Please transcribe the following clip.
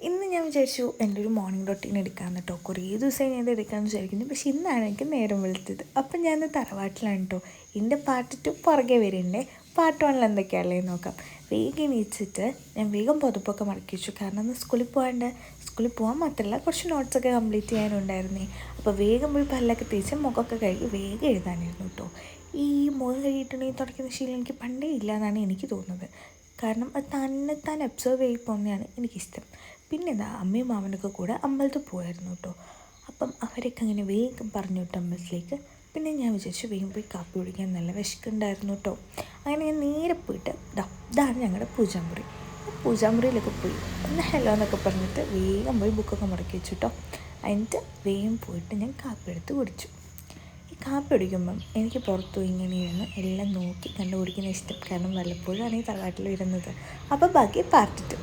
ഇന്ന് ഞാൻ വിചാരിച്ചു എൻ്റെ ഒരു മോർണിംഗ് റൊട്ടീൻ എടുക്കാമെന്ന് കേട്ടോ. കുറേ ദിവസമായി ഞാൻ ഇത് എടുക്കാമെന്ന് വിചാരിക്കുന്നു. പക്ഷേ ഇന്നാണ് എനിക്ക് നേരം വെളുത്തത്. അപ്പം ഞാൻ തറവാട്ടിലാണ് കേട്ടോ. എൻ്റെ പാർട്ട് 2 പുറകെ വരുന്നുണ്ട്. പാർട്ട് 1 എന്തൊക്കെയാണല്ലേ നോക്കാം. വേഗം എണീച്ചിട്ട് ഞാൻ വേഗം പുതപ്പൊക്കെ മടക്കി വെച്ചു. കാരണം ഇന്ന് സ്കൂളിൽ പോകാൻ മാത്രമല്ല കുറച്ച് നോട്ട്സൊക്കെ കംപ്ലീറ്റ് ചെയ്യാനുണ്ടായിരുന്നേ. അപ്പോൾ വേഗം പോയി പല്ലൊക്കെ തേച്ച് മുഖമൊക്കെ കഴുകി വേഗം എഴുതാനായിരുന്നു കേട്ടോ. ഈ മുഖം കഴുകിയിട്ടുണ്ടെങ്കിൽ തുടയ്ക്കുന്ന ശീലം എനിക്ക് പണ്ടേ ഇല്ല എന്നാണ് എനിക്ക് തോന്നുന്നത്. കാരണം അത് താൻ ഒബ്സർവ് ചെയ്ത് പോകുന്നതാണ് എനിക്കിഷ്ടം. പിന്നെ അമ്മയും മാമനൊക്കെ കൂടെ അമ്പലത്തിൽ പോയായിരുന്നു കേട്ടോ. അപ്പം അവരൊക്കെ അങ്ങനെ വേഗം പറഞ്ഞു വിട്ടു അമ്പലത്തിലേക്ക്. പിന്നെ ഞാൻ വിചാരിച്ചു വേഗം പോയി കാപ്പി കുടിക്കാൻ, നല്ല വിശക്കുണ്ടായിരുന്നു കേട്ടോ. അങ്ങനെ ഞാൻ നേരെ പോയിട്ട് ഇതാണ് ഞങ്ങളുടെ പൂജാമുറിയിലൊക്കെ പോയി ഒന്ന് ഹലോ എന്നൊക്കെ പറഞ്ഞിട്ട് വേഗം പോയി ബുക്കൊക്കെ മുടക്കി വെച്ചു കേട്ടോ. എന്നിട്ട് വേഗം പോയിട്ട് ഞാൻ കാപ്പി എടുത്ത് കുടിച്ചു. ഈ കാപ്പി കുടിക്കുമ്പം എനിക്ക് പുറത്തു ഇങ്ങനെ ഇരുന്ന് എല്ലാം നോക്കി കണ്ടുപിടിക്കുന്ന ഇഷ്ടം. കാരണം വല്ലപ്പോഴാണ് ഈ തറവാട്ടിൽ വരുന്നത്. അപ്പോൾ ബാക്കി പാർട്ട് 2.